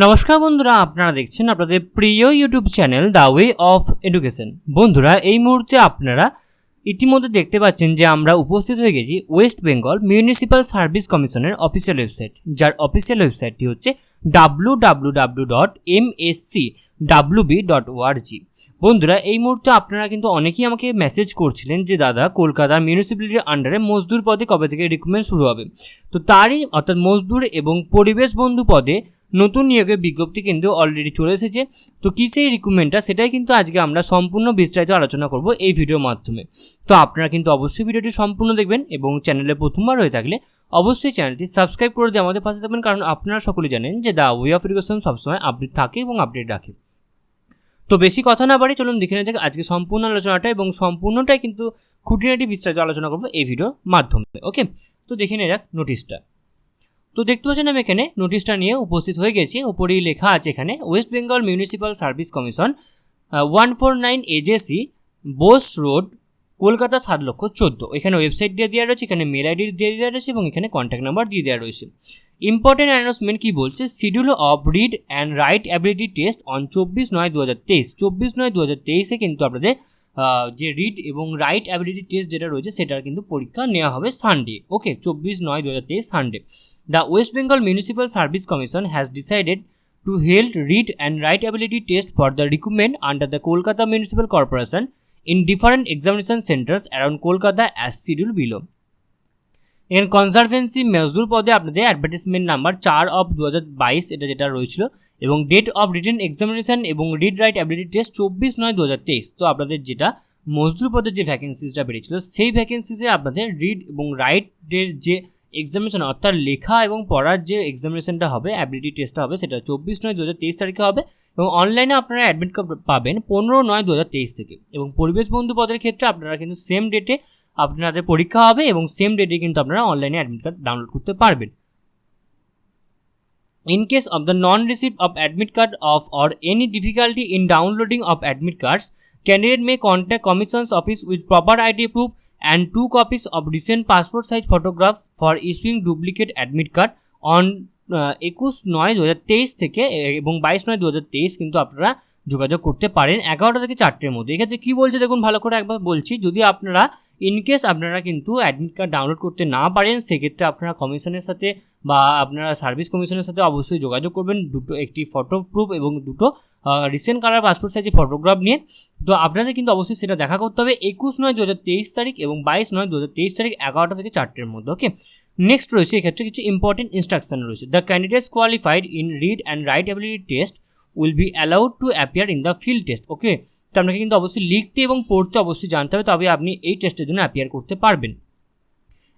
নমস্কার বন্ধুরা, আপনারা দেখছেন আপনাদের প্রিয় YouTube channel the way of education. বন্ধুরা, এই মুহূর্তে আপনারা ইতিমধ্যে দেখতে পাচ্ছেন যে আমরা উপস্থিত হয়ে গেছি ওয়েস্ট বেঙ্গল মিউনিসিপ্যাল সার্ভিস কমিশনের অফিসিয়াল ওয়েবসাইট, যার অফিসিয়াল ওয়েবসাইটটি হচ্ছে www.mscwb.org। বন্ধুরা, এই মুহূর্তে আপনারা কিন্তু অনেকেই আমাকে মেসেজ করছিলেন যে দাদা, কলকাতা মিউনিসিপ্যালিটির আন্ডারে মজদুর পদে কবে থেকে রিক্রুটমেন্ট শুরু হবে। তো তারই অর্থাৎ মজদুর এবং পরিবেশ বন্ধু পদে নতুন নিয়োগের বিজ্ঞপ্তি কিন্তু অলরেডি চলে এসেছে। তো কী সেই রিক্রুটমেন্টটা, সেটাই কিন্তু আজকে আমরা সম্পূর্ণ বিস্তারিত আলোচনা করব এই ভিডিওর মাধ্যমে। তো আপনারা কিন্তু অবশ্যই ভিডিওটি সম্পূর্ণ দেখবেন এবং চ্যানেলে প্রথমবার হয়ে থাকলে অবশ্যই চ্যানেলটি সাবস্ক্রাইব করে দিয়ে আমাদের পাশে থাকবেন, কারণ আপনারা সকলেই জানেন যে দ্য ওয়ে অফ এডুকেশন সবসময় আপডেট থাকে এবং আপডেট রাখে। তো বেশি কথা না বাড়ি চলুন দেখে নেওয়া যাক আজকে সম্পূর্ণ আলোচনাটা, এবং সম্পূর্ণটাই কিন্তু খুঁটিনাটি বিস্তারিত আলোচনা করবো এই ভিডিওর মাধ্যমে। ওকে, তো দেখে নেওয়া যাক নোটিশটা। তো দেখতে পাচ্ছেন আমি এখানে নোটিশটা নিয়ে উপস্থিত হয়ে গেছি। ওপরেই লেখা আছে এখানে West Bengal municipal service commission 149 AJC Bose road, Kolkata 7,14,000। এখানে ওয়েবসাইট দিয়ে দেওয়া রয়েছে, এখানে মেল আইডি দিয়ে দেওয়া রয়েছে এবং এখানে কন্ট্যাক্ট নাম্বার দিয়ে দেওয়া রয়েছে। ইম্পর্টেন্ট অ্যানাউন্সমেন্ট কি বলছে, schedule of read and write ability test on 24/9/2023। 24/9/2023-এ কিন্তু আপনাদের যে রিড এবং রাইট অ্যাবিলিটি টেস্ট যেটা রয়েছে সেটার কিন্তু পরীক্ষা নেওয়া হবে Sunday. Okay, 24/9/2023 Sunday. The West Bengal Municipal Service Commission has decided to hold read and write ability test for the recruitment under the Kolkata Municipal Corporation in different examination centers around Kolkata as scheduled below. In conservancy মজদুর পদে আপনাদের advertisement number 4/2022 এটা যেটা রয়েছিল, এবং date of written examination এবং read write ability test 24/9/2023। তো আপনাদের যেটা মজদুর পদের যে ভ্যাকেন্সিসটা বেরিয়েছিল সেই ভ্যাকেন্সিসে আপনাদের রিড এবং রাইটের যে এক্সামিনেশন অর্থাৎ লেখা এবং পড়ার যে এক্সামিনেশনটা হবে, অ্যাবিলিটি টেস্টটা হবে, সেটা 24/9/2023 তারিখে হবে, এবং অনলাইনে আপনারা অ্যাডমিট কার্ড পাবেন 15/9/2023 থেকে। এবং পরিবেশ বন্ধু পদের ক্ষেত্রে আপনারা কিন্তু সেম ডেটে আপনাদের পরীক্ষা হবে এবং সেম ডেটে কিন্তু আপনারা অনলাইনে অ্যাডমিট কার্ড ডাউনলোড করতে পারবেন। In case of the non-receipt of admit card or any difficulty in downloading of admit cards, candidate may contact Commission's office with proper ID proof and 2 copies of recent passport size photograph for issuing duplicate admit card on 21/9/2023 থেকে এবং 22/9/2023 কিন্তু আপনারা যোগাযোগ করতে পারেন 11টা থেকে 4টের মধ্যে। এক্ষেত্রে কী বলছে দেখুন, ভালো করে একবার বলছি। যদি আপনারা ইনকেস আপনারা কিন্তু অ্যাডমিট কার্ড ডাউনলোড করতে না পারেন, সেক্ষেত্রে আপনারা কমিশনের সাথে বা আপনারা সার্ভিস কমিশনের সাথে অবশ্যই যোগাযোগ করবেন, একটি ফটো প্রুফ এবং দুটো রিসেন্ট কালার পাসপোর্ট সাইজের ফটোগ্রাফ নিয়ে। তো আপনাদের কিন্তু অবশ্যই সেটা দেখা করতে হবে 21/9/2023 তারিখ এবং 22/9/2023 তারিখ 11টা থেকে 4টের মধ্যে। ওকে, নেক্সট রয়েছে এক্ষেত্রে কিছু ইম্পর্টেন্ট ইনস্ট্রাকশন রয়েছে। The candidates qualified in read and write ability test will be allowed to appear in the field test. ওকে, তো আপনাকে কিন্তু অবশ্যই লিখতে এবং পড়তে অবশ্যই জানতে হবে, তবে আপনি এই টেস্টের জন্য অ্যাপিয়ার করতে পারবেন।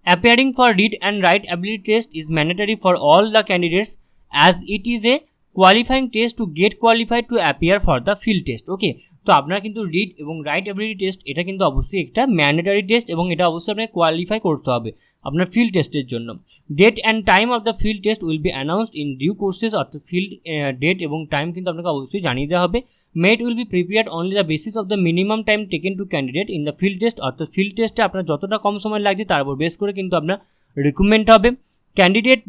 Appearing for read and write ability test is mandatory for all the candidates as it is a qualifying test to get qualified to appear for the field test. Okay, তো আপনারা কিন্তু রিড এবং right ability test এটা কিন্তু অবশ্যই একটা mandatory test এবং এটা অবশ্যই আপনাকে কোয়ালিফাই করতে হবে আপনার ফিল্ড টেস্টের জন্য। Date and time of the field test will be announced in due courses, অর্থাৎ ফিল্ড ডেট এবং টাইম কিন্তু আপনাকে অবশ্যই জানিয়ে দেওয়া হবে। Merit will be prepared only the basis of the minimum time taken to candidate in the field test, অর্থাৎ field টেস্টে আপনার যতটা কম সময় লাগছে তার উপর বেস করে কিন্তু আপনার রিক্রুটমেন্ট হবে। Candidate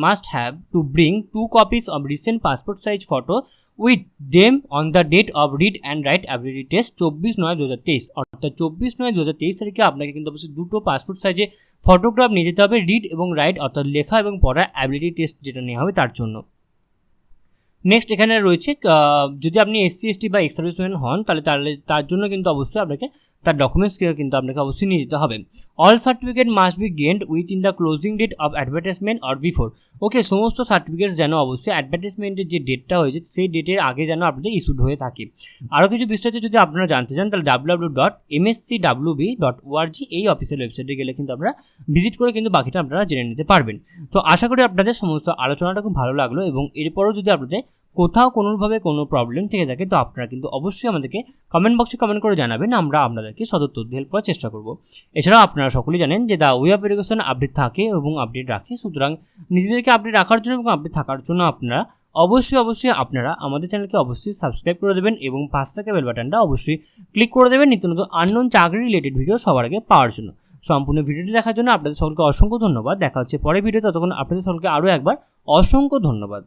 must have to bring 2 copies of recent passport size photo with them on the date of read and write ability test 24/9/2023। অর্থাৎ 24/9/2023 তারিখে আপনাকে কিন্তু অবশ্যই দুটো পাসপোর্ট সাইজে ফটোগ্রাফ নিয়ে যেতে হবে রিড এবং রাইট অর্থাৎ লেখা এবং পড়ার অ্যাবিলিটি টেস্ট যেটা নেওয়া হবে তার জন্য। নেক্সট এখানে রয়েছে যদি আপনি SC/ST বা এক্স সার্ভিসম্যান হন তাহলে তার জন্য কিন্তু অবশ্যই আপনাকে তার ডকুমেন্টস কিন্তু আপনাকে অবশ্যই নিয়ে যেতে হবে। All certificate must be gained within the closing date of advertisement or before. Okay, সমস্ত সার্টিফিকেটস যেন অবশ্যই অ্যাডভার্টাইজমেন্টের যে ডেটটা হয়েছে সেই ডেটের আগে যেন আপনাদের ইস্যুড হয়ে থাকে। আরও কিছু বিস্তারিত যদি আপনারা জানতে চান তাহলে www.mscwb.org এই অফিসিয়াল ওয়েবসাইটে গেলে কিন্তু আপনারা ভিজিট করে কিন্তু বাকিটা আপনারা জেনে নিতে পারবেন। তো আশা করি আপনাদের সমস্ত আলোচনাটা খুব ভালো লাগলো, এবং এরপরও যদি আপনাদের কোথাও কোনোভাবে কোনো প্রবলেম থেকে থাকে তো আপনারা কিন্তু অবশ্যই আমাদেরকে কমেন্ট বক্সে কমেন্ট করে জানাবেন, আমরা আপনাদেরকে সদুত্তর দিয়ে হেল্প করার চেষ্টা করব। এছাড়াও আপনারা সকলেই জানেন যে the way of education update থাকে এবং আপডেট রাখে, সুতরাং নিজেদেরকে আপডেট রাখার জন্য এবং আপডেট থাকার জন্য আপনারা অবশ্যই আপনারা আমাদের চ্যানেলকে অবশ্যই সাবস্ক্রাইব করে দেবেন এবং পাশে থাকা বেল বাটনটা অবশ্যই ক্লিক করে দেবেন নিত্য নতুন আননোন চাকরি রিলেটেড ভিডিও সবার আগে পাওয়ার জন্য। সম্পূর্ণ ভিডিওটি দেখার জন্য আপনাদের সকলকে অসংখ্য ধন্যবাদ। দেখা হচ্ছে পরের ভিডিও, ততক্ষণ আপনাদের সকলকে আরও একবার অসংখ্য ধন্যবাদ।